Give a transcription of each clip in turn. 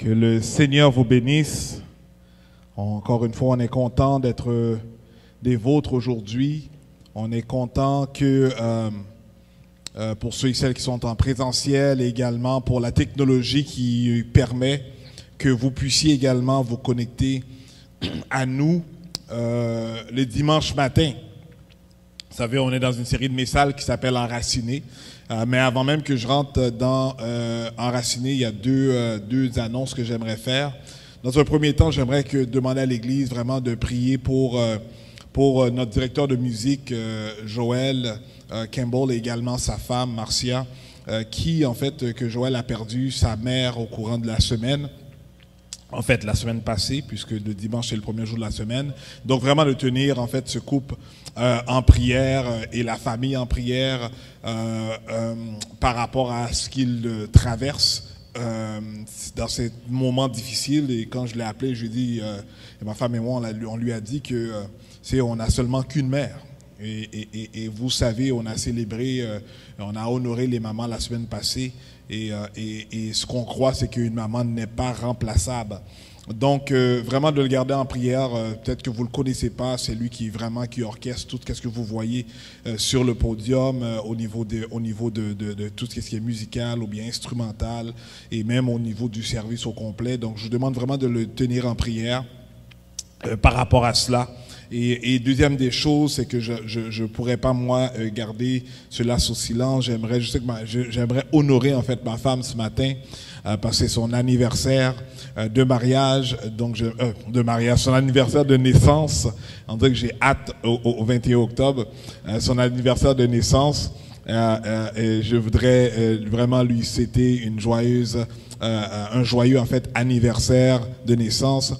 Que le Seigneur vous bénisse. Encore une fois, on est content d'être des vôtres aujourd'hui. On est content que pour ceux et celles qui sont en présentiel et également pour la technologie qui permet que vous puissiez également vous connecter à nous le dimanche matin. Vous savez, on est dans une série de messages qui s'appelle Enraciné. Mais avant même que je rentre dans Enraciné, il y a deux annonces que j'aimerais faire. Dans un premier temps, j'aimerais demander à l'Église vraiment de prier pour notre directeur de musique, Joël Campbell, et également sa femme, Marcia, que Joël a perdu sa mère au courant de la semaine. En fait, la semaine passée, puisque le dimanche, c'est le premier jour de la semaine. Donc, vraiment de tenir, en fait, ce couple en prière et la famille en prière par rapport à ce qu'il traverse dans ces moments difficiles. Et quand je l'ai appelé, je lui ai dit, ma femme et moi, on lui a dit que on n'a seulement qu'une mère. Et vous savez, on a célébré, on a honoré les mamans la semaine passée. Et ce qu'on croit, c'est qu'une maman n'est pas remplaçable. Donc, vraiment de le garder en prière. Peut-être que vous ne le connaissez pas. C'est lui qui orchestre tout ce que vous voyez sur le podium au niveau de tout ce qui est musical ou bien instrumental et même au niveau du service au complet. Donc, je vous demande vraiment de le tenir en prière par rapport à cela. Et deuxième des choses, c'est que je pourrais pas, moi, garder cela sous silence. J'aimerais honorer, en fait, ma femme ce matin, parce que c'est son anniversaire de mariage, son anniversaire de naissance. On dirait que j'ai hâte au 21 octobre, son anniversaire de naissance. Et je voudrais vraiment lui souhaiter un joyeux en fait anniversaire de naissance.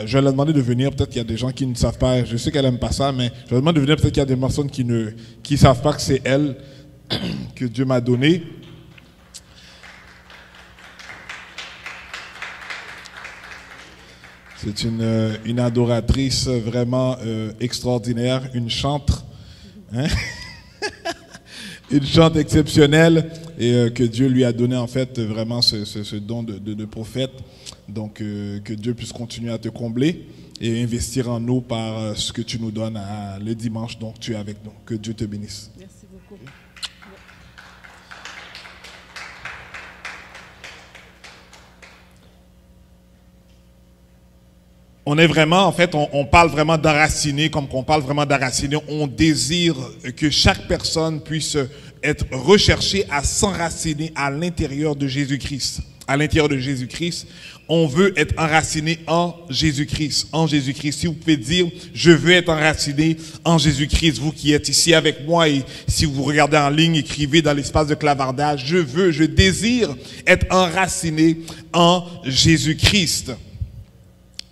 Je vais leur demander de venir. Peut-être qu'il y a des gens qui ne savent pas. Je sais qu'elle n'aime pas ça, mais je vais leur demander de venir. Peut-être qu'il y a des personnes qui ne savent pas que c'est elle que Dieu m'a donnée. C'est une adoratrice vraiment extraordinaire, une chantre. Hein? Une chante exceptionnelle et que Dieu lui a donné en fait vraiment ce don de prophète. Donc que Dieu puisse continuer à te combler et investir en nous par ce que tu nous donnes le dimanche. Donc tu es avec nous. Que Dieu te bénisse. Merci beaucoup. On est vraiment, en fait, on parle vraiment d'enraciner, comme qu'on parle vraiment d'enraciner. On désire que chaque personne puisse être recherchée à s'enraciner à l'intérieur de Jésus-Christ. À l'intérieur de Jésus-Christ, on veut être enraciné en Jésus-Christ. En Jésus-Christ. Si vous pouvez dire, je veux être enraciné en Jésus-Christ. Vous qui êtes ici avec moi et si vous regardez en ligne, écrivez dans l'espace de clavardage, je désire être enraciné en Jésus-Christ.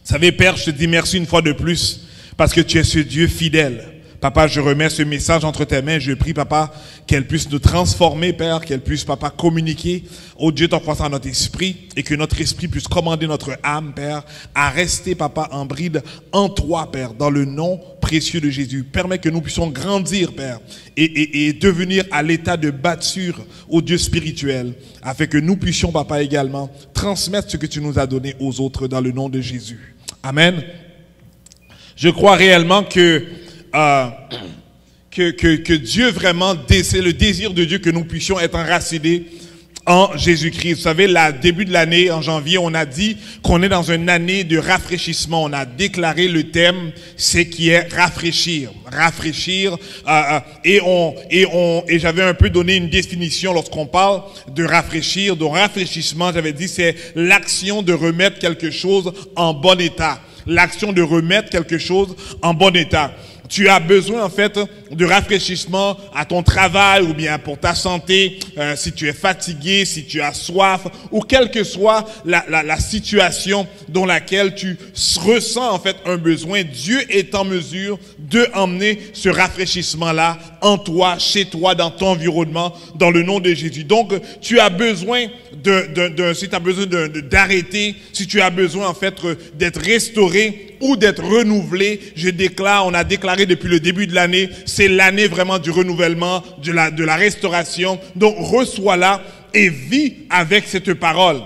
Vous savez, Père, je te dis merci une fois de plus parce que tu es ce Dieu fidèle. Papa, je remets ce message entre tes mains. Je prie, Papa, qu'elle puisse nous transformer, Père, qu'elle puisse, Papa, communiquer au Dieu ton croissant à notre esprit et que notre esprit puisse commander notre âme, Père, à rester, Papa, en bride en toi, Père, dans le nom précieux de Jésus. Permets que nous puissions grandir, Père, et devenir à l'état de bâture au Dieu spirituel, afin que nous puissions, Papa, également transmettre ce que tu nous as donné aux autres dans le nom de Jésus. Amen. Je crois réellement que Dieu vraiment, c'est le désir de Dieu que nous puissions être enracinés en Jésus-Christ. Vous savez, début de l'année, en janvier, on a dit qu'on est dans une année de rafraîchissement. On a déclaré le thème, c'est qui est rafraîchir. Rafraîchir. Et j'avais un peu donné une définition lorsqu'on parle de rafraîchir. Donc, rafraîchissement, j'avais dit, c'est l'action de remettre quelque chose en bon état. L'action de remettre quelque chose en bon état. Tu as besoin en fait de rafraîchissement à ton travail ou bien pour ta santé, si tu es fatigué, si tu as soif ou quelle que soit la situation dans laquelle tu ressens en fait un besoin, Dieu est en mesure de emmener ce rafraîchissement-là en toi, chez toi, dans ton environnement, dans le nom de Jésus. Donc, tu as besoin si tu as besoin d'arrêter, si tu as besoin en fait d'être restauré ou d'être renouvelé, on a déclaré depuis le début de l'année, c'est l'année vraiment du renouvellement, de la restauration. Donc, reçois-la et vis avec cette parole.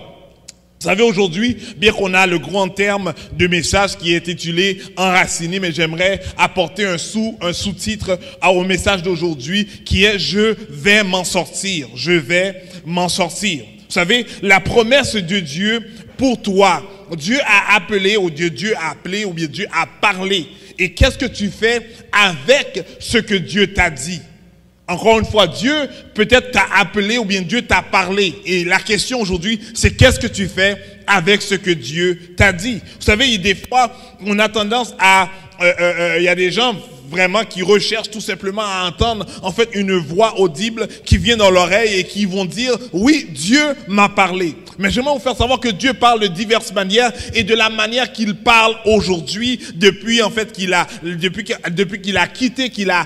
Vous Vous savez, aujourd'hui, bien qu'on a le grand terme de message qui est intitulé « Enraciné », mais j'aimerais apporter un sous-titre au message d'aujourd'hui qui est « Je vais m'en sortir ». Je vais m'en sortir. Vous savez, la promesse de Dieu pour toi, Dieu a appelé, ou Dieu a appelé, ou bien Dieu a parlé. Et qu'est-ce que tu fais avec ce que Dieu t'a dit? Encore une fois, Dieu peut-être t'a appelé ou bien Dieu t'a parlé. Et la question aujourd'hui, c'est qu'est-ce que tu fais avec ce que Dieu t'a dit? Vous savez, des fois, on a tendance à... il y a des gens vraiment qui recherchent tout simplement à entendre en fait une voix audible qui vient dans l'oreille et qui vont dire « Oui, Dieu m'a parlé ». Mais j'aimerais vous faire savoir que Dieu parle de diverses manières et de la manière qu'il parle aujourd'hui depuis en fait depuis qu'il a quitté, qu'il a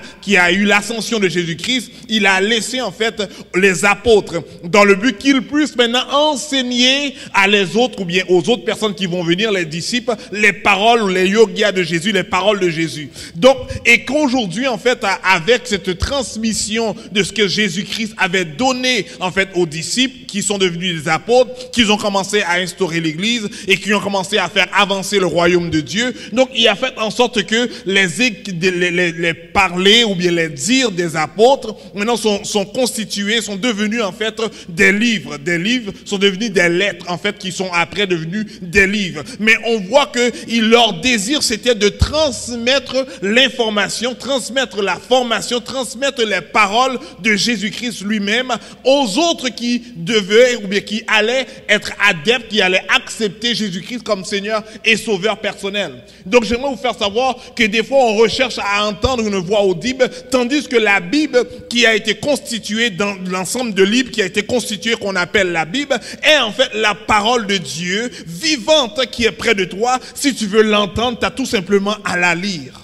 eu l'ascension de Jésus-Christ, il a laissé en fait les apôtres dans le but qu'ils puissent maintenant enseigner à les autres ou bien aux autres personnes qui vont venir, les disciples, les paroles ou les yogias de Jésus, les paroles de Jésus. Donc, et qu'aujourd'hui en fait avec cette transmission de ce que Jésus-Christ avait donné en fait aux disciples qui sont devenus des apôtres, qu'ils ont commencé à instaurer l'église et qui ont commencé à faire avancer le royaume de Dieu. Donc, il a fait en sorte que les parler ou bien les dires des apôtres maintenant sont constitués, sont devenus en fait des livres. Des livres sont devenus des lettres en fait qui sont après devenus des livres. Mais on voit que leur désir c'était de transmettre l'information, transmettre la formation, transmettre les paroles de Jésus-Christ lui-même aux autres qui devaient ou bien qui allaient être adeptes, qui allaient accepter Jésus-Christ comme Seigneur et Sauveur personnel. Donc j'aimerais vous faire savoir que des fois on recherche à entendre une voix audible, tandis que la Bible qui a été constituée dans l'ensemble de livres qui a été constituée qu'on appelle la Bible est en fait la parole de Dieu vivante qui est près de toi. Si tu veux l'entendre, tu as tout simplement à la lire.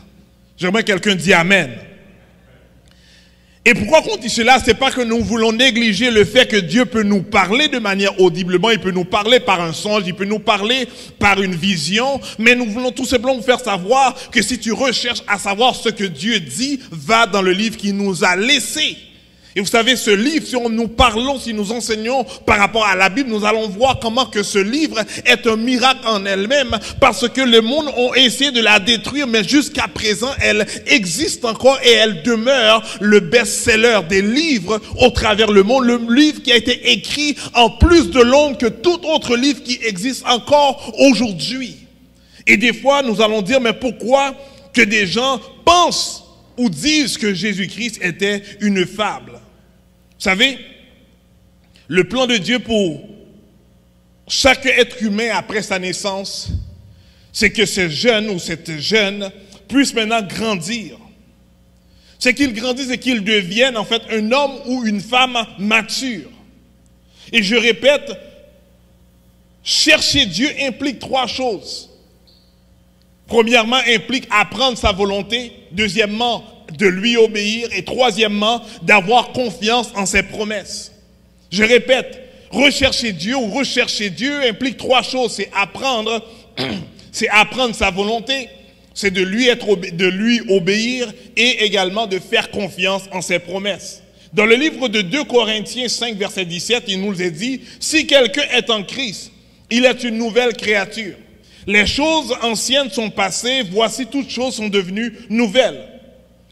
J'aimerais que quelqu'un dise Amen. Et pourquoi on dit cela? C'est pas que nous voulons négliger le fait que Dieu peut nous parler de manière audiblement, il peut nous parler par un songe, il peut nous parler par une vision, mais nous voulons tout simplement vous faire savoir que si tu recherches à savoir ce que Dieu dit, va dans le livre qu'il nous a laissé. Et vous savez, ce livre, si nous parlons, si nous enseignons par rapport à la Bible, nous allons voir comment que ce livre est un miracle en elle-même, parce que le monde a essayé de la détruire, mais jusqu'à présent, elle existe encore et elle demeure le best-seller des livres au travers le monde, le livre qui a été écrit en plus de langues que tout autre livre qui existe encore aujourd'hui. Et des fois, nous allons dire, mais pourquoi que des gens pensent ou disent que Jésus-Christ était une fable? Vous savez, le plan de Dieu pour chaque être humain après sa naissance, c'est que ce jeune ou cette jeune puisse maintenant grandir. C'est qu'il grandisse et qu'il devienne en fait un homme ou une femme mature. Et je répète, chercher Dieu implique trois choses. Premièrement, implique apprendre sa volonté. Deuxièmement, de lui obéir. Et troisièmement, d'avoir confiance en ses promesses. Je répète, rechercher Dieu ou rechercher Dieu implique trois choses. C'est apprendre sa volonté, c'est de lui obéir et également de faire confiance en ses promesses. Dans le livre de 2 Corinthiens 5, verset 17, il nous est dit, « Si quelqu'un est en Christ, il est une nouvelle créature. Les choses anciennes sont passées, voici toutes choses sont devenues nouvelles. »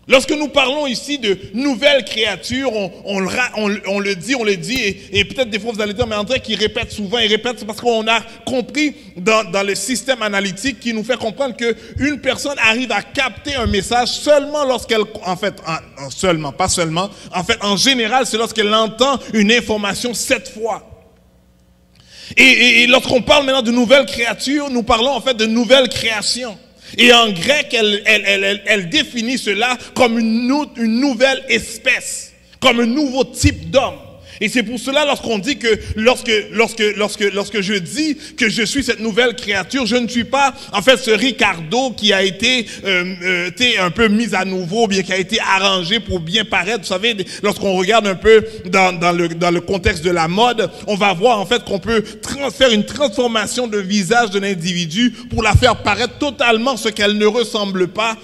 Lorsque nous parlons ici de nouvelles créatures, on le dit, et peut-être des fois vous allez dire, mais André qui répète souvent, il répète, c'est parce qu'on a compris dans le système analytique qui nous fait comprendre qu'une personne arrive à capter un message seulement lorsqu'elle, en général, c'est lorsqu'elle entend une information 7 fois. Et lorsqu'on parle maintenant de nouvelles créatures, nous parlons en fait de nouvelles créations. Et en grec, elle définit cela comme une nouvelle espèce, comme un nouveau type d'homme. Et c'est pour cela, lorsqu'on dit que, lorsque je dis que je suis cette nouvelle créature, je ne suis pas, en fait, ce Ricardo qui a été un peu mis à nouveau, bien qui a été arrangé pour bien paraître. Vous savez, lorsqu'on regarde un peu dans le contexte de la mode, on va voir, en fait, qu'on peut faire une transformation de visage de l'individu pour la faire paraître totalement ce qu'elle ne ressemble pas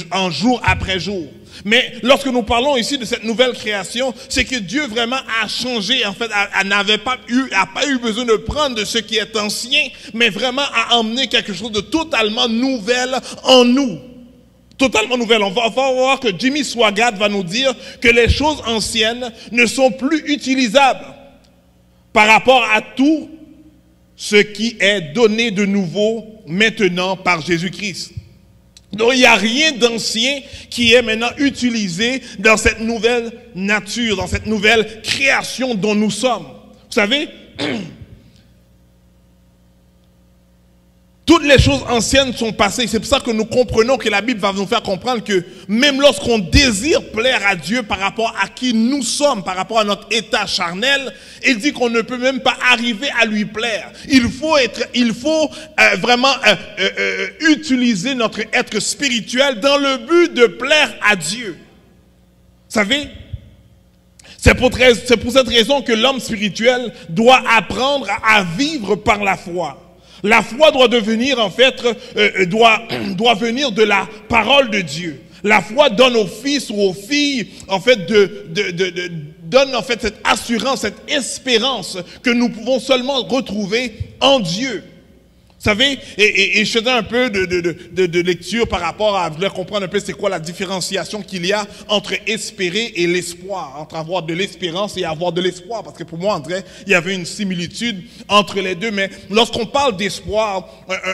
en jour après jour. Mais lorsque nous parlons ici de cette nouvelle création, c'est que Dieu vraiment a changé, en fait, n'a pas eu besoin de prendre de ce qui est ancien, mais vraiment a emmené quelque chose de totalement nouvel en nous. Totalement nouvelle. On va voir que Jimmy Swaggart va nous dire que les choses anciennes ne sont plus utilisables par rapport à tout ce qui est donné de nouveau maintenant par Jésus-Christ. Donc il n'y a rien d'ancien qui est maintenant utilisé dans cette nouvelle nature, dans cette nouvelle création dont nous sommes. Vous savez, toutes les choses anciennes sont passées. C'est pour ça que nous comprenons que la Bible va nous faire comprendre que même lorsqu'on désire plaire à Dieu par rapport à qui nous sommes, par rapport à notre état charnel, il dit qu'on ne peut même pas arriver à lui plaire. Il faut vraiment utiliser notre être spirituel dans le but de plaire à Dieu. Vous savez, c'est pour cette raison que l'homme spirituel doit apprendre à vivre par la foi. La foi doit devenir, en fait, doit venir de la parole de Dieu. La foi donne aux fils ou aux filles, en fait, donne en fait cette assurance, cette espérance que nous pouvons seulement retrouver en Dieu. Vous savez, et je faisais un peu de lecture par rapport à vouloir comprendre un peu c'est quoi la différenciation qu'il y a entre espérer et l'espoir, entre avoir de l'espérance et avoir de l'espoir. Parce que pour moi, André, il y avait une similitude entre les deux. Mais lorsqu'on parle d'espoir,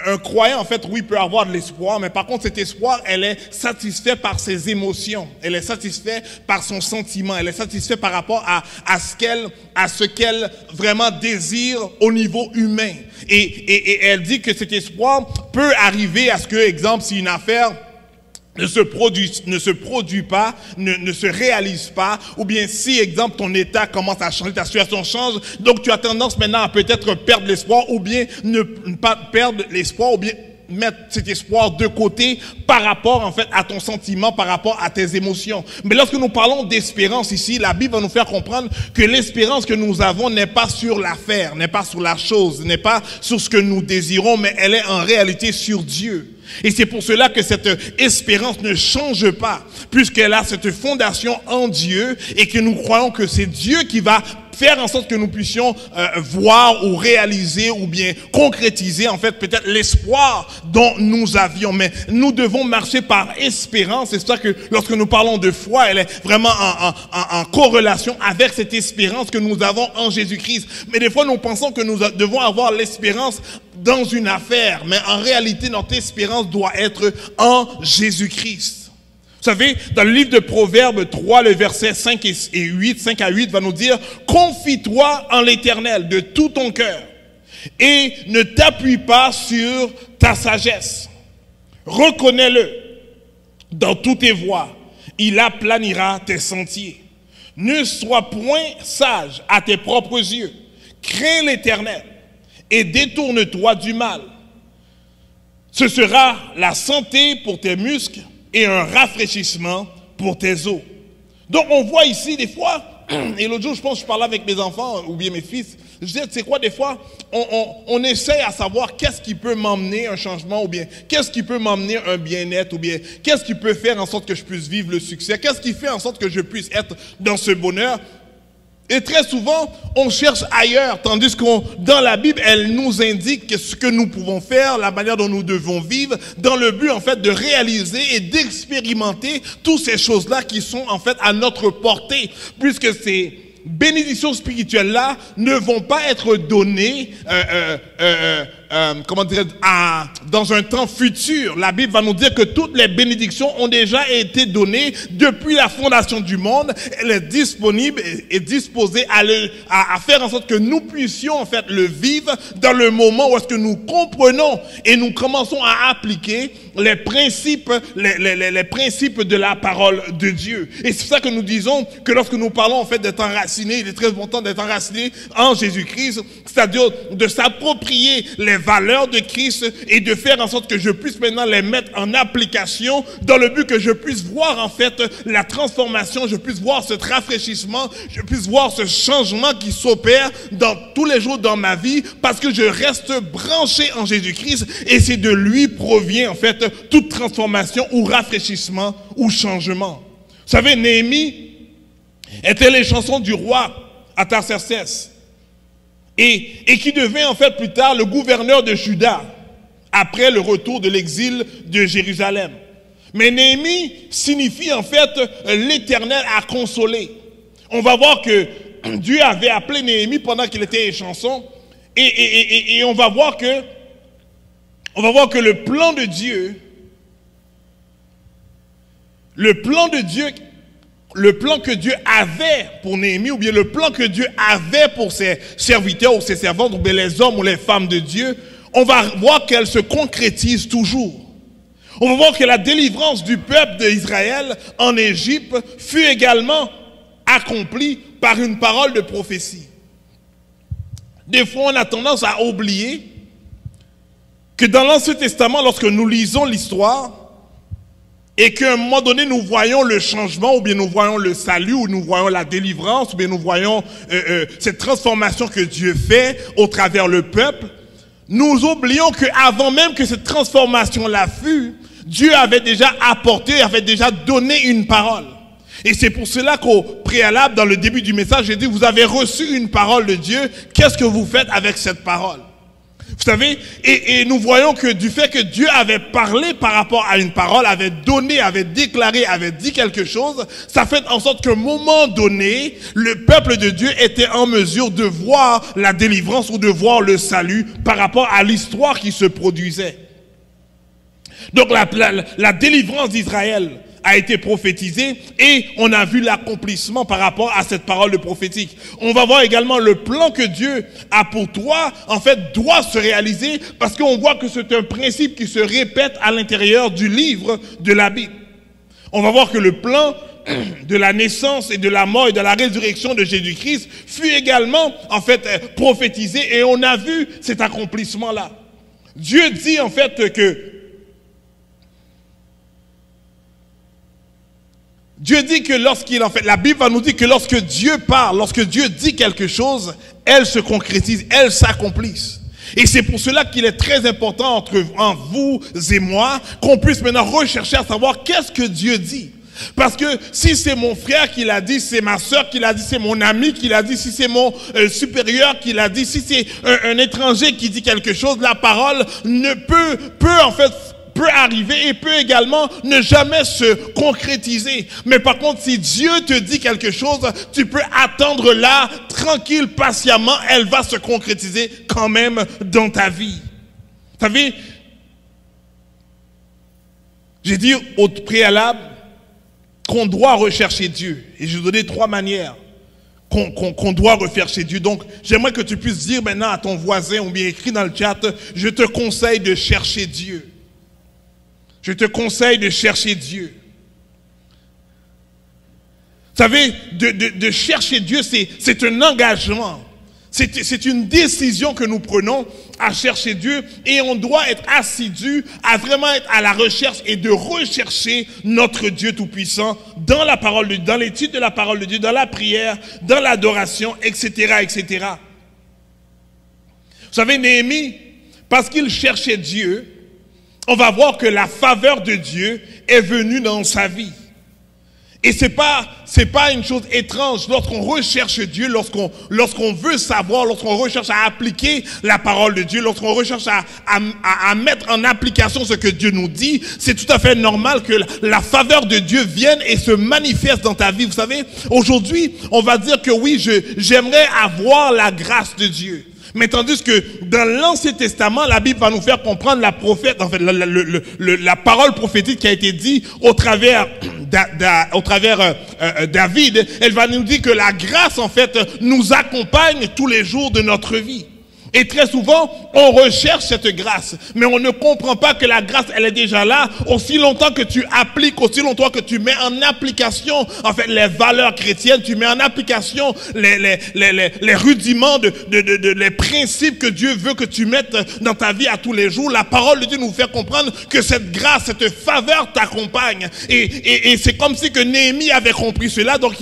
un croyant, en fait, oui, peut avoir de l'espoir. Mais par contre, cet espoir, elle est satisfaite par ses émotions. Elle est satisfaite par son sentiment. Elle est satisfaite par rapport à ce qu'elle vraiment désire au niveau humain. Et elle dit que cet espoir peut arriver à ce que, exemple, si une affaire ne se produit pas, ne se réalise pas, ou bien si, exemple, ton état commence à changer, ta situation change, donc tu as tendance maintenant à peut-être perdre l'espoir, ou bien ne pas perdre l'espoir, ou bien mettre cet espoir de côté par rapport, en fait, à ton sentiment, par rapport à tes émotions. Mais lorsque nous parlons d'espérance ici, la Bible va nous faire comprendre que l'espérance que nous avons n'est pas sur l'affaire, n'est pas sur la chose, n'est pas sur ce que nous désirons, mais elle est en réalité sur Dieu. Et c'est pour cela que cette espérance ne change pas, puisqu'elle a cette fondation en Dieu et que nous croyons que c'est Dieu qui va faire en sorte que nous puissions voir ou réaliser ou bien concrétiser en fait peut-être l'espoir dont nous avions. Mais nous devons marcher par espérance. C'est ça que lorsque nous parlons de foi, elle est vraiment en corrélation avec cette espérance que nous avons en Jésus-Christ. Mais des fois, nous pensons que nous devons avoir l'espérance dans une affaire. Mais en réalité, notre espérance doit être en Jésus-Christ. Vous savez, dans le livre de Proverbes 3, le verset 5 à 8 va nous dire « Confie-toi en l'Éternel de tout ton cœur et ne t'appuie pas sur ta sagesse. Reconnais-le dans toutes tes voies, il aplanira tes sentiers. Ne sois point sage à tes propres yeux, crains l'Éternel et détourne-toi du mal. Ce sera la santé pour tes muscles et un rafraîchissement pour tes os. » Donc on voit ici des fois, et l'autre jour je pense que je parlais avec mes enfants ou bien mes fils, je disais, tu sais quoi, des fois on essaie à savoir qu'est-ce qui peut m'emmener un changement ou bien qu'est-ce qui peut m'emmener un bien-être ou bien qu'est-ce qui peut faire en sorte que je puisse vivre le succès, qu'est-ce qui fait en sorte que je puisse être dans ce bonheur. Et très souvent, on cherche ailleurs, tandis que dans la Bible, elle nous indique ce que nous pouvons faire, la manière dont nous devons vivre, dans le but, en fait, de réaliser et d'expérimenter toutes ces choses-là qui sont, en fait, à notre portée, puisque ces bénédictions spirituelles-là ne vont pas être données, dans un temps futur. La Bible va nous dire que toutes les bénédictions ont déjà été données depuis la fondation du monde. Elle est disponible et disposée à faire en sorte que nous puissions en fait le vivre dans le moment où est-ce que nous comprenons et nous commençons à appliquer les principes, les principes de la parole de Dieu. Et c'est pour ça que nous disons que lorsque nous parlons en fait d'être enraciné, il est très important d'être enraciné en Jésus-Christ, c'est-à-dire de s'approprier les valeurs de Christ et de faire en sorte que je puisse maintenant les mettre en application dans le but que je puisse voir en fait la transformation, je puisse voir ce rafraîchissement, je puisse voir ce changement qui s'opère dans tous les jours dans ma vie parce que je reste branché en Jésus-Christ et c'est de lui provient en fait toute transformation ou rafraîchissement ou changement. savez, Néhémie était les chansons du roi Artaxerxès et qui devint en fait plus tard le gouverneur de Juda après le retour de l'exil de Jérusalem. Mais Néhémie signifie en fait l'Éternel a consolé. On va voir que Dieu avait appelé Néhémie pendant qu'il était chanson et on va voir que le plan de Dieu, le plan que Dieu avait pour Néhémie, ou bien le plan que Dieu avait pour ses serviteurs ou ses servantes, ou bien les hommes ou les femmes de Dieu, on va voir qu'elle se concrétise toujours. On va voir que la délivrance du peuple d'Israël en Égypte fut également accomplie par une parole de prophétie. Des fois, on a tendance à oublier que dans l'Ancien Testament, lorsque nous lisons l'histoire, et qu'à un moment donné, nous voyons le changement, ou bien nous voyons le salut, ou nous voyons la délivrance, ou bien nous voyons cette transformation que Dieu fait au travers le peuple, nous oublions qu'avant même que cette transformation-là fût, Dieu avait déjà apporté, avait déjà donné une parole. Et c'est pour cela qu'au préalable, dans le début du message, j'ai dit, vous avez reçu une parole de Dieu, qu'est-ce que vous faites avec cette parole? Vous savez, et nous voyons que du fait que Dieu avait parlé par rapport à une parole, avait donné, avait déclaré, avait dit quelque chose, ça fait en sorte qu'à un moment donné, le peuple de Dieu était en mesure de voir la délivrance ou de voir le salut par rapport à l'histoire qui se produisait. Donc la délivrance d'Israël a été prophétisée et on a vu l'accomplissement par rapport à cette parole de prophétique. On va voir également le plan que Dieu a pour toi, en fait, doit se réaliser parce qu'on voit que c'est un principe qui se répète à l'intérieur du livre de la Bible. On va voir que le plan de la naissance et de la mort et de la résurrection de Jésus-Christ fut également, en fait, prophétisé et on a vu cet accomplissement-là. Dieu dit, en fait, Dieu dit que la Bible va nous dire que lorsque Dieu parle, lorsque Dieu dit quelque chose, elle se concrétise, elle s'accomplisse. Et c'est pour cela qu'il est très important entre vous et moi, qu'on puisse maintenant rechercher à savoir qu'est-ce que Dieu dit. Parce que si c'est mon frère qui l'a dit, c'est ma soeur qui l'a dit, c'est mon ami qui l'a dit, si c'est mon supérieur qui l'a dit, si c'est un étranger qui dit quelque chose, la parole peut arriver et peut également ne jamais se concrétiser. Mais par contre, si Dieu te dit quelque chose, tu peux attendre là, tranquille, patiemment, elle va se concrétiser quand même dans ta vie. Vous savez, j'ai dit au préalable qu'on doit rechercher Dieu. Et je vais vous donner 3 manières qu'on doit rechercher Dieu. Donc, j'aimerais que tu puisses dire maintenant à ton voisin ou bien écrit dans le chat, je te conseille de chercher Dieu. Je te conseille de chercher Dieu. Vous savez, de chercher Dieu, c'est un engagement. C'est une décision que nous prenons à chercher Dieu et on doit être assidu à vraiment être à la recherche et de rechercher notre Dieu Tout-Puissant dans la parole de Dieu, dans l'étude de la parole de Dieu, dans la prière, dans l'adoration, etc., etc. Vous savez, Néhémie, parce qu'il cherchait Dieu, on va voir que la faveur de Dieu est venue dans sa vie. Et c'est pas une chose étrange lorsqu'on recherche Dieu, lorsqu'on veut savoir, lorsqu'on recherche à appliquer la parole de Dieu, lorsqu'on recherche à mettre en application ce que Dieu nous dit, c'est tout à fait normal que la faveur de Dieu vienne et se manifeste dans ta vie. Vous savez, aujourd'hui, on va dire que oui, j'aimerais avoir la grâce de Dieu. Mais tandis que dans l'Ancien Testament, la Bible va nous faire comprendre la parole prophétique qui a été dite au travers David. Elle va nous dire que la grâce, en fait, nous accompagne tous les jours de notre vie. Et très souvent, on recherche cette grâce, mais on ne comprend pas que la grâce, elle est déjà là. Aussi longtemps que tu appliques, aussi longtemps que tu mets en application, en fait, les valeurs chrétiennes, tu mets en application les rudiments les principes que Dieu veut que tu mettes dans ta vie à tous les jours. La parole de Dieu nous fait comprendre que cette grâce, cette faveur t'accompagne. Et c'est comme si que Néhémie avait compris cela. Donc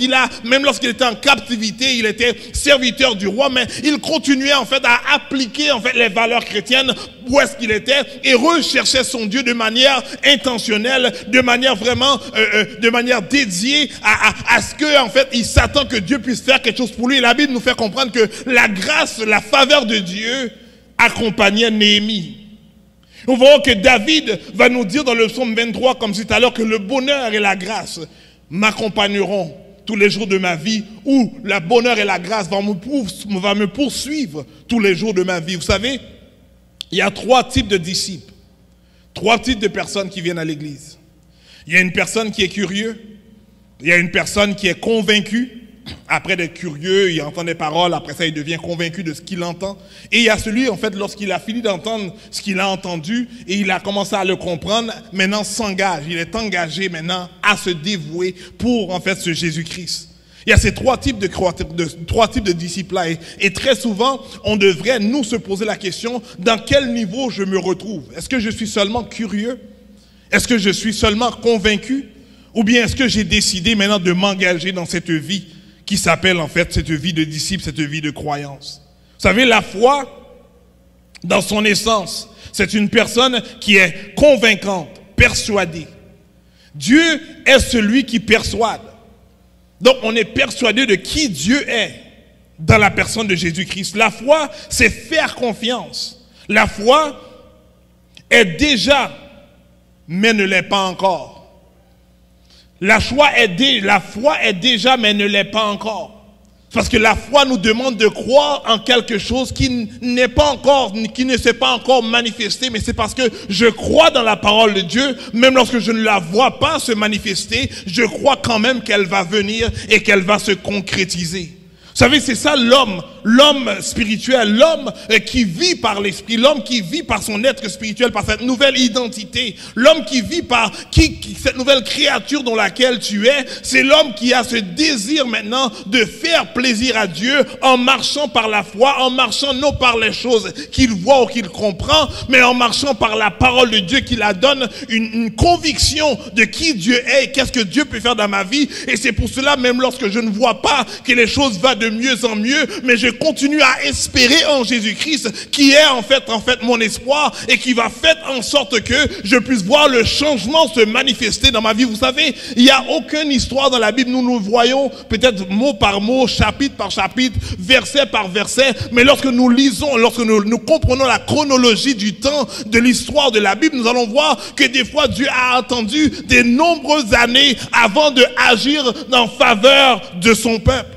même lorsqu'il était en captivité, il était serviteur du roi, mais il continuait en fait à appliquer en fait les valeurs chrétiennes où est-ce qu'il était et recherchait son Dieu de manière intentionnelle, de manière vraiment, de manière dédiée à ce que en fait il s'attend que Dieu puisse faire quelque chose pour lui. Et la Bible nous fait comprendre que la grâce, la faveur de Dieu accompagnait Néhémie. Nous voyons que David va nous dire dans le psaume 23, comme tout à l'heure, que le bonheur et la grâce m'accompagneront tous les jours de ma vie, ou le bonheur et la grâce va me poursuivre tous les jours de ma vie. Vous savez, il y a 3 types de disciples, 3 types de personnes qui viennent à l'église. Il y a une personne qui est curieuse, il y a une personne qui est convaincue. Après d'être curieux, il entend des paroles, après ça il devient convaincu de ce qu'il entend. Et il y a celui, en fait, lorsqu'il a fini d'entendre ce qu'il a entendu et il a commencé à le comprendre, maintenant s'engage, il est engagé maintenant à se dévouer pour, en fait, ce Jésus-Christ. Il y a ces 3 types de disciples-là. Et très souvent, on devrait nous se poser la question, dans quel niveau je me retrouve? Est-ce que je suis seulement curieux? Est-ce que je suis seulement convaincu? Ou bien est-ce que j'ai décidé maintenant de m'engager dans cette vie qui s'appelle en fait cette vie de disciple, cette vie de croyance? Vous savez, la foi, dans son essence, c'est une personne qui est convaincante, persuadée. Dieu est celui qui persuade. Donc on est persuadé de qui Dieu est dans la personne de Jésus-Christ. La foi, c'est faire confiance. La foi est déjà, mais ne l'est pas encore. La foi est déjà, mais ne l'est pas encore. Parce que la foi nous demande de croire en quelque chose qui n'est pas encore, qui ne s'est pas encore manifesté, mais c'est parce que je crois dans la parole de Dieu, même lorsque je ne la vois pas se manifester, je crois quand même qu'elle va venir et qu'elle va se concrétiser. Vous savez, c'est ça l'homme spirituel, l'homme qui vit par l'esprit, l'homme qui vit par son être spirituel, par cette nouvelle identité, l'homme qui vit par cette nouvelle créature dans laquelle tu es, c'est l'homme qui a ce désir maintenant de faire plaisir à Dieu en marchant par la foi, en marchant non par les choses qu'il voit ou qu'il comprend, mais en marchant par la parole de Dieu qui la donne une conviction de qui Dieu est et qu'est-ce que Dieu peut faire dans ma vie. Et c'est pour cela, même lorsque je ne vois pas que les choses vont de mieux en mieux, mais je continue à espérer en Jésus-Christ qui est en fait mon espoir et qui va faire en sorte que je puisse voir le changement se manifester dans ma vie. Vous savez, il n'y a aucune histoire dans la Bible, nous voyons peut-être mot par mot, chapitre par chapitre, verset par verset, mais lorsque nous lisons, lorsque nous comprenons la chronologie du temps de l'histoire de la Bible, nous allons voir que des fois Dieu a attendu de nombreuses années avant de agir en faveur de son peuple.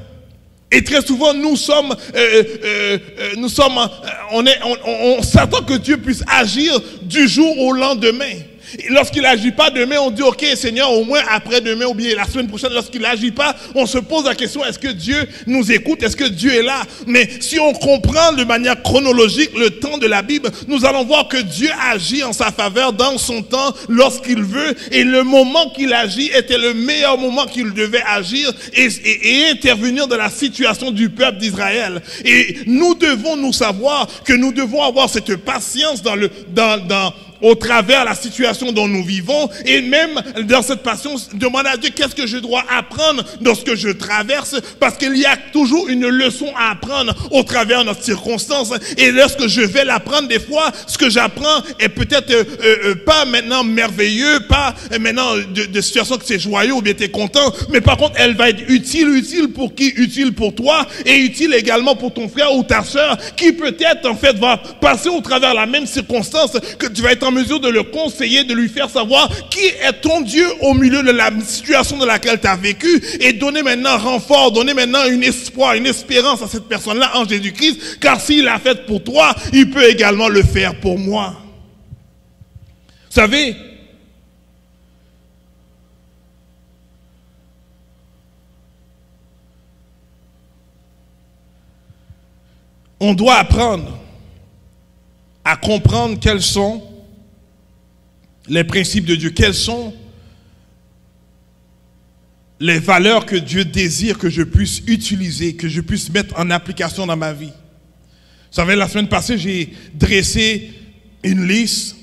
Et très souvent, on s'attend que Dieu puisse agir du jour au lendemain. Et lorsqu'il n'agit pas demain, on dit, ok Seigneur, au moins après-demain ou bien la semaine prochaine, lorsqu'il n'agit pas, on se pose la question, est-ce que Dieu nous écoute? Est-ce que Dieu est là? Mais si on comprend de manière chronologique le temps de la Bible, nous allons voir que Dieu agit en sa faveur dans son temps lorsqu'il veut, et le moment qu'il agit était le meilleur moment qu'il devait agir et intervenir dans la situation du peuple d'Israël. Et nous devons nous savoir que nous devons avoir cette patience au travers de la situation dont nous vivons, et même dans cette patience, demander à Dieu qu'est-ce que je dois apprendre dans ce que je traverse, parce qu'il y a toujours une leçon à apprendre au travers de notre circonstance, et lorsque je vais l'apprendre, des fois, ce que j'apprends est peut-être pas maintenant merveilleux, pas maintenant de situation que c'est joyeux ou bien t'es content, mais par contre, elle va être utile pour qui? Utile pour toi, et utile également pour ton frère ou ta sœur, qui peut-être en fait va passer au travers la même circonstance, que tu vas être en mesure de le conseiller, de lui faire savoir qui est ton Dieu au milieu de la situation dans laquelle tu as vécu, et donner maintenant renfort, donner maintenant un espoir, une espérance à cette personne-là en Jésus-Christ, car s'il l'a fait pour toi, il peut également le faire pour moi. Vous savez, on doit apprendre à comprendre quels sont les principes de Dieu, quelles sont les valeurs que Dieu désire que je puisse utiliser, que je puisse mettre en application dans ma vie. Vous savez, la semaine passée, j'ai dressé une liste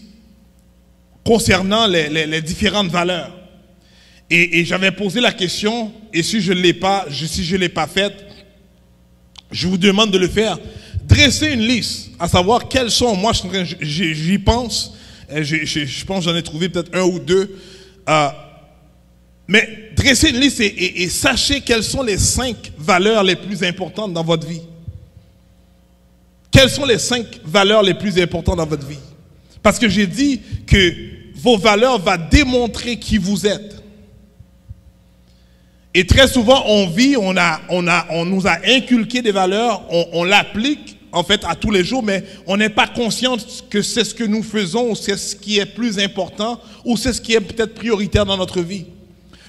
concernant les différentes valeurs. Et j'avais posé la question, et si je ne l'ai pas faite, je vous demande de le faire. dresser une liste, à savoir quels sont, moi j'y pense, je pense que j'en ai trouvé peut-être un ou deux, mais dressez une liste et sachez quelles sont les 5 valeurs les plus importantes dans votre vie. Quelles sont les 5 valeurs les plus importantes dans votre vie? Parce que j'ai dit que vos valeurs vont démontrer qui vous êtes. Et très souvent, on vit, on nous a inculqué des valeurs, on l'applique en fait à tous les jours, mais on n'est pas conscient que c'est ce que nous faisons, ou c'est ce qui est plus important, ou c'est ce qui est peut-être prioritaire dans notre vie.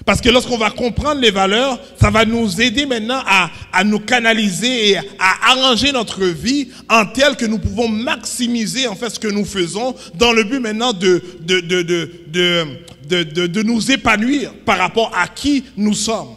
Parce que lorsqu'on va comprendre les valeurs, ça va nous aider maintenant à nous canaliser et à arranger notre vie en tel que nous pouvons maximiser en fait ce que nous faisons dans le but maintenant de nous épanouir par rapport à qui nous sommes.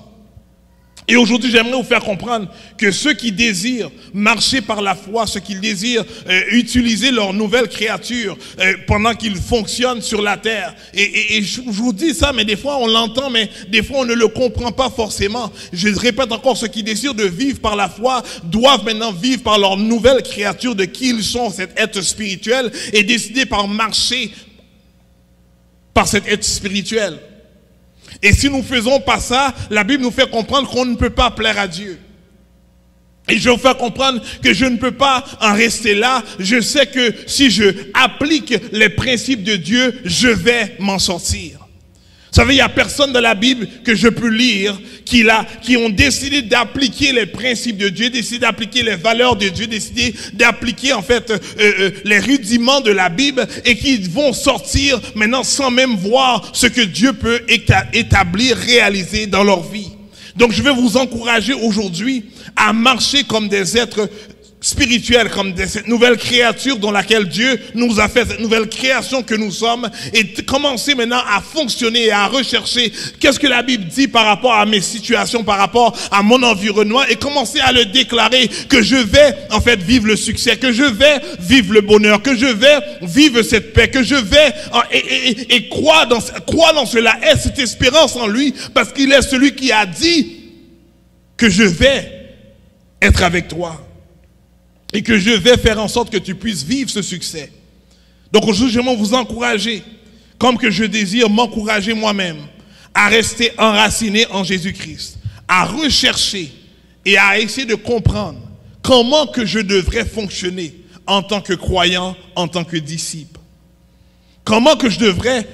Et aujourd'hui, j'aimerais vous faire comprendre que ceux qui désirent marcher par la foi, ceux qui désirent utiliser leur nouvelle créature pendant qu'ils fonctionnent sur la terre. Et je vous dis ça, mais des fois on l'entend, mais des fois on ne le comprend pas forcément. Je répète encore, ceux qui désirent de vivre par la foi doivent maintenant vivre par leur nouvelle créature de qui ils sont, cet être spirituel, et décider par marcher par cet être spirituel. Et si nous ne faisons pas ça, la Bible nous fait comprendre qu'on ne peut pas plaire à Dieu. Et je vais vous faire comprendre que je ne peux pas en rester là. Je sais que si je applique les principes de Dieu, je vais m'en sortir. Vous savez, il n'y a personne dans la Bible que je peux lire qui ont décidé d'appliquer les principes de Dieu, décidé d'appliquer les valeurs de Dieu, décidé d'appliquer en fait les rudiments de la Bible et qui vont sortir maintenant sans même voir ce que Dieu peut établir, réaliser dans leur vie. Donc je vais vous encourager aujourd'hui à marcher comme des êtres spirituel, comme cette nouvelle créature dans laquelle Dieu nous a fait, cette nouvelle création que nous sommes, et commencer maintenant à fonctionner et à rechercher qu'est-ce que la Bible dit par rapport à mes situations, par rapport à mon environnement, et commencer à le déclarer que je vais en fait vivre le succès, que je vais vivre le bonheur, que je vais vivre cette paix, que je vais et croire dans cela, aie cette espérance en lui, parce qu'il est celui qui a dit que je vais être avec toi. Et que je vais faire en sorte que tu puisses vivre ce succès. Donc aujourd'hui, j'aimerais vous encourager, comme que je désire m'encourager moi-même, à rester enraciné en Jésus-Christ, à rechercher et à essayer de comprendre comment que je devrais fonctionner en tant que croyant, en tant que disciple. Comment que je devrais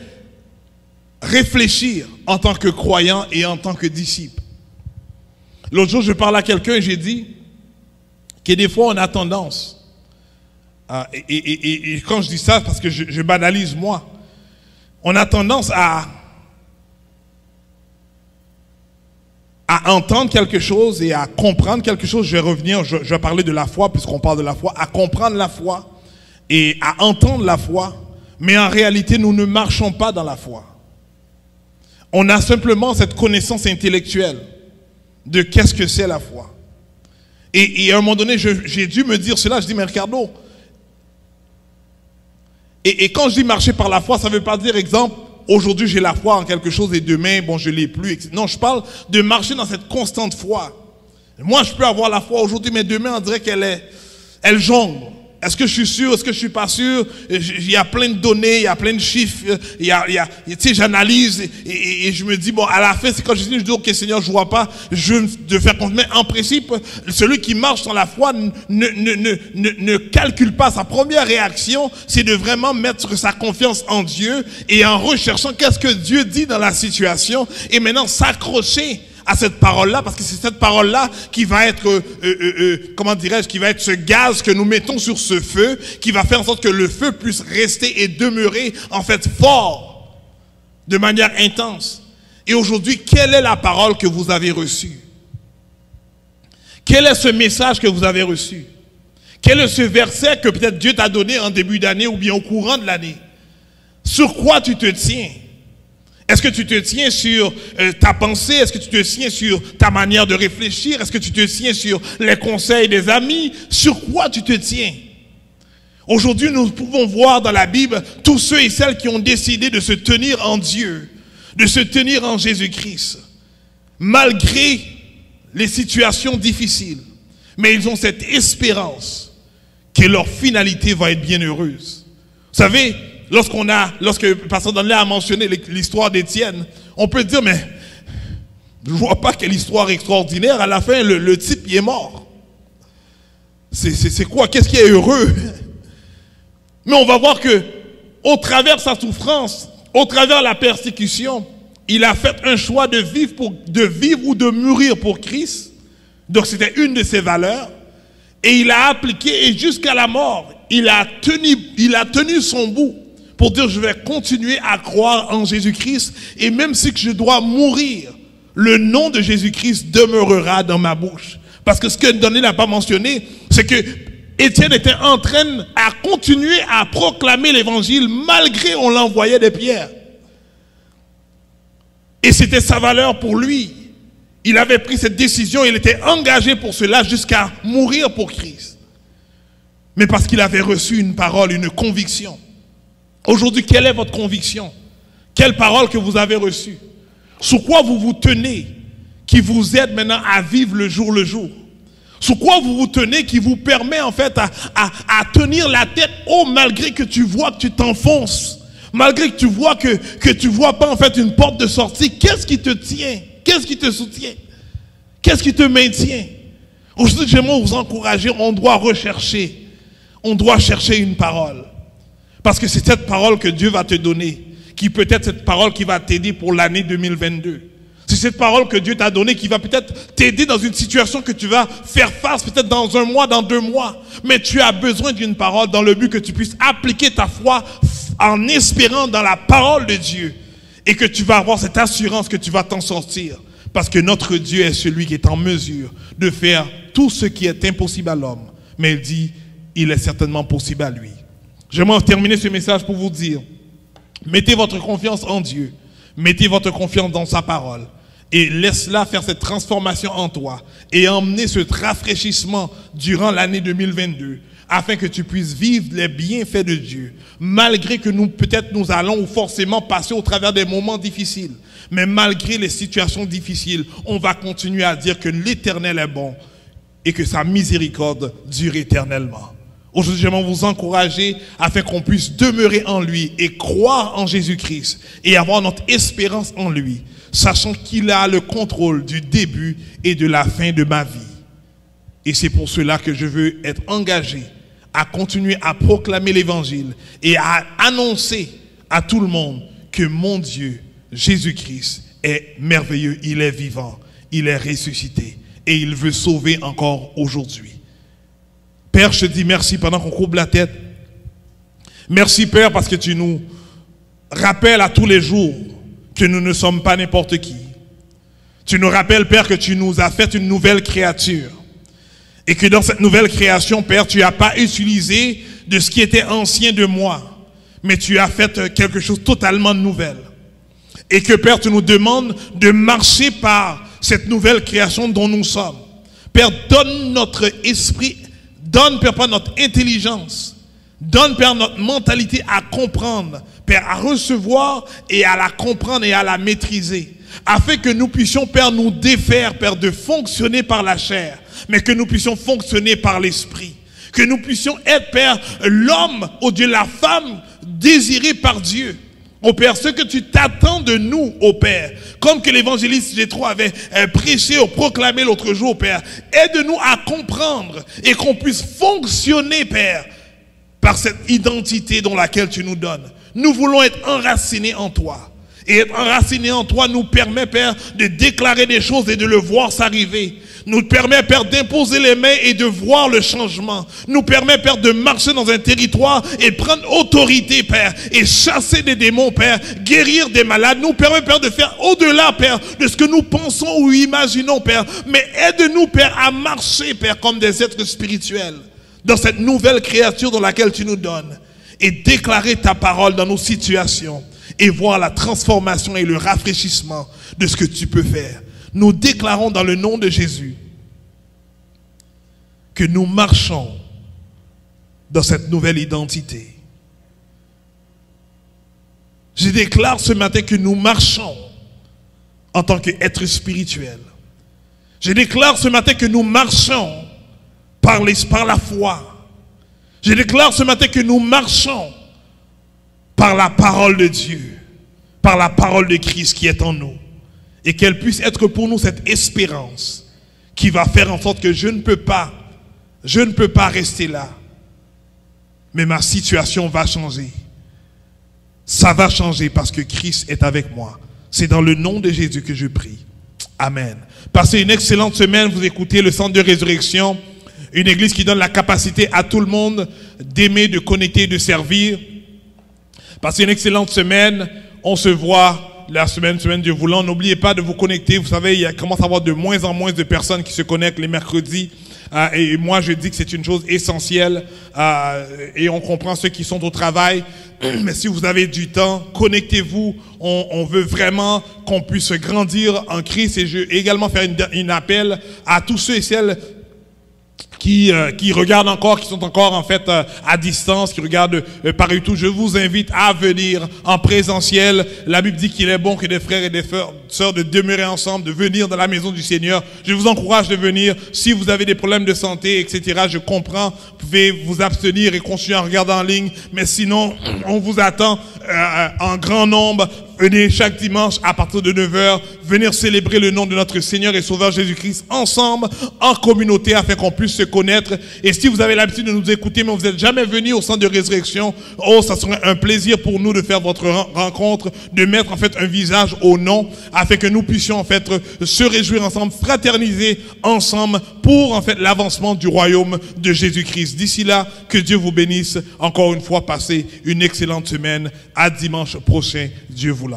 réfléchir en tant que croyant et en tant que disciple. L'autre jour, je parlais à quelqu'un et j'ai dit que des fois on a tendance, et quand je dis ça, parce que je banalise moi, on a tendance à entendre quelque chose et à comprendre quelque chose. Je vais revenir, je vais parler de la foi, puisqu'on parle de la foi, à comprendre la foi et à entendre la foi, mais en réalité nous ne marchons pas dans la foi. On a simplement cette connaissance intellectuelle de qu'est-ce que c'est la foi. Et à un moment donné, j'ai dû me dire cela. Je dis, mais Ricardo, et quand je dis marcher par la foi, ça ne veut pas dire, exemple, aujourd'hui j'ai la foi en quelque chose et demain, bon, je ne l'ai plus. Non, je parle de marcher dans cette constante foi. Moi, je peux avoir la foi aujourd'hui, mais demain, on dirait elle jongle. Est-ce que je suis sûr? Est-ce que je ne suis pas sûr? Il y a plein de données, il y a plein de chiffres, tu sais, j'analyse et je me dis, bon, à la fin, c'est quand je dis, ok, Seigneur, je ne vois pas, je veux te faire confiance. Mais en principe, celui qui marche dans la foi ne calcule pas. Sa première réaction, c'est de vraiment mettre sa confiance en Dieu et en recherchant qu'est-ce que Dieu dit dans la situation et maintenant s'accrocher à cette parole-là, parce que c'est cette parole-là qui va être, comment dirais-je, qui va être ce gaz que nous mettons sur ce feu, qui va faire en sorte que le feu puisse rester et demeurer, en fait, fort, de manière intense. Et aujourd'hui, quelle est la parole que vous avez reçue? Quel est ce message que vous avez reçu? Quel est ce verset que peut-être Dieu t'a donné en début d'année ou bien au courant de l'année? Sur quoi tu te tiens? Est-ce que tu te tiens sur ta pensée? Est-ce que tu te tiens sur ta manière de réfléchir? Est-ce que tu te tiens sur les conseils des amis? Sur quoi tu te tiens? Aujourd'hui, nous pouvons voir dans la Bible tous ceux et celles qui ont décidé de se tenir en Dieu, de se tenir en Jésus-Christ, malgré les situations difficiles. Mais ils ont cette espérance que leur finalité va être bienheureuse. Vous savez, lorsque Pasteur Daniel a mentionné l'histoire d'Étienne, on peut dire, mais je ne vois pas quelle histoire extraordinaire. À la fin, le type, il est mort. C'est quoi? Qu'est-ce qui est heureux? Mais on va voir que, au travers de sa souffrance, au travers de la persécution, il a fait un choix de vivre ou de mourir pour Christ. Donc c'était une de ses valeurs. Et il a appliqué, et jusqu'à la mort, il a tenu son bout pour dire, je vais continuer à croire en Jésus-Christ. Et même si je dois mourir, le nom de Jésus-Christ demeurera dans ma bouche. Parce que ce que Daniel n'a pas mentionné, c'est que Étienne était en train à continuer à proclamer l'évangile malgré on l'envoyait des pierres. Et c'était sa valeur pour lui. Il avait pris cette décision, il était engagé pour cela jusqu'à mourir pour Christ. Mais parce qu'il avait reçu une parole, une conviction. Aujourd'hui, quelle est votre conviction? Quelle parole que vous avez reçue? Sur quoi vous vous tenez qui vous aide maintenant à vivre le jour? Sur quoi vous vous tenez qui vous permet en fait à tenir la tête haut malgré que tu vois que tu t'enfonces, malgré que tu vois que tu vois pas en fait une porte de sortie? Qu'est-ce qui te tient? Qu'est-ce qui te soutient? Qu'est-ce qui te maintient? Aujourd'hui, j'aimerais vous encourager, on doit chercher une parole. Parce que c'est cette parole que Dieu va te donner, qui peut être cette parole qui va t'aider pour l'année 2022. C'est cette parole que Dieu t'a donnée qui va peut-être t'aider dans une situation que tu vas faire face peut-être dans 1 mois, dans 2 mois. Mais tu as besoin d'une parole dans le but que tu puisses appliquer ta foi en espérant dans la parole de Dieu. Et que tu vas avoir cette assurance que tu vas t'en sortir. Parce que notre Dieu est celui qui est en mesure de faire tout ce qui est impossible à l'homme. Mais il dit, il est certainement possible à lui. J'aimerais terminer ce message pour vous dire, mettez votre confiance en Dieu. Mettez votre confiance dans sa parole. Et laisse-la faire cette transformation en toi. Et emmener ce rafraîchissement durant l'année 2022. Afin que tu puisses vivre les bienfaits de Dieu. Malgré que peut-être nous allons ou forcément passer au travers des moments difficiles. Mais malgré les situations difficiles, on va continuer à dire que l'Éternel est bon. Et que sa miséricorde dure éternellement. Aujourd'hui, j'aimerais vous encourager afin qu'on puisse demeurer en lui et croire en Jésus-Christ. Et avoir notre espérance en lui. Sachant qu'il a le contrôle du début et de la fin de ma vie. Et c'est pour cela que je veux être engagé à continuer à proclamer l'évangile et à annoncer à tout le monde que mon Dieu, Jésus-Christ, est merveilleux, il est vivant, il est ressuscité et il veut sauver encore aujourd'hui. Père, je te dis merci pendant qu'on courbe la tête. Merci Père parce que tu nous rappelles à tous les jours que nous ne sommes pas n'importe qui. Tu nous rappelles Père que tu nous as fait une nouvelle créature. Et que dans cette nouvelle création, Père, tu n'as pas utilisé de ce qui était ancien de moi, mais tu as fait quelque chose totalement de nouvel. Et que, Père, tu nous demandes de marcher par cette nouvelle création dont nous sommes. Père, donne notre esprit, donne, Père, pas notre intelligence, donne, Père, notre mentalité à comprendre, Père, à recevoir et à la comprendre et à la maîtriser. Afin que nous puissions, Père, nous défaire, Père, de fonctionner par la chair, mais que nous puissions fonctionner par l'esprit. Que nous puissions être, Père, l'homme, ô Dieu, la femme désirée par Dieu. Ô Père, ce que tu t'attends de nous, ô Père, comme que l'évangéliste Jétro avait prêché ou proclamé l'autre jour, Père, aide-nous à comprendre et qu'on puisse fonctionner, Père, par cette identité dans laquelle tu nous donnes. Nous voulons être enracinés en toi. Et être enraciné en toi nous permet, Père, de déclarer des choses et de le voir s'arriver. Nous permet, Père, d'imposer les mains et de voir le changement. Nous permet, Père, de marcher dans un territoire et prendre autorité, Père, et chasser des démons, Père, guérir des malades. Nous permet, Père, de faire au-delà, Père, de ce que nous pensons ou imaginons, Père. Mais aide-nous, Père, à marcher, Père, comme des êtres spirituels dans cette nouvelle créature dans laquelle tu nous donnes et déclarer ta parole dans nos situations. Et voir la transformation et le rafraîchissement de ce que tu peux faire. Nous déclarons dans le nom de Jésus que nous marchons dans cette nouvelle identité. Je déclare ce matin que nous marchons en tant qu'êtres spirituels. Je déclare ce matin que nous marchons par la foi. Je déclare ce matin que nous marchons par la parole de Dieu, par la parole de Christ qui est en nous. Et qu'elle puisse être pour nous cette espérance qui va faire en sorte que je ne peux pas rester là. Mais ma situation va changer. Ça va changer parce que Christ est avec moi. C'est dans le nom de Jésus que je prie. Amen. Passez une excellente semaine. Vous écoutez le Centre de Résurrection, une église qui donne la capacité à tout le monde d'aimer, de connecter, de servir. Passez une excellente semaine. On se voit la semaine Dieu voulant. N'oubliez pas de vous connecter. Vous savez, il commence à y avoir de moins en moins de personnes qui se connectent les mercredis. Et moi, je dis que c'est une chose essentielle. Et on comprend ceux qui sont au travail. Mais si vous avez du temps, connectez-vous. On veut vraiment qu'on puisse grandir en Christ. Et je veux également faire un appel à tous ceux et celles qui regardent encore, qui sont encore en fait à distance, qui regardent par YouTube. Je vous invite à venir en présentiel. La Bible dit qu'il est bon que des frères et des sœurs de demeurer ensemble, de venir dans la maison du Seigneur. Je vous encourage de venir. Si vous avez des problèmes de santé, etc., je comprends. Vous pouvez vous abstenir et continuer à regarder en ligne. Mais sinon, on vous attend en grand nombre. Venez chaque dimanche à partir de 9h, venir célébrer le nom de notre Seigneur et Sauveur Jésus-Christ ensemble, en communauté, afin qu'on puisse se connaître. Et si vous avez l'habitude de nous écouter, mais vous n'êtes jamais venu au Centre de Résurrection, ça serait un plaisir pour nous de faire votre rencontre, de mettre en fait un visage au nom, afin que nous puissions en fait se réjouir ensemble, fraterniser ensemble pour en fait l'avancement du royaume de Jésus-Christ. D'ici là, que Dieu vous bénisse. Encore une fois, passez une excellente semaine. À dimanche prochain, Dieu vous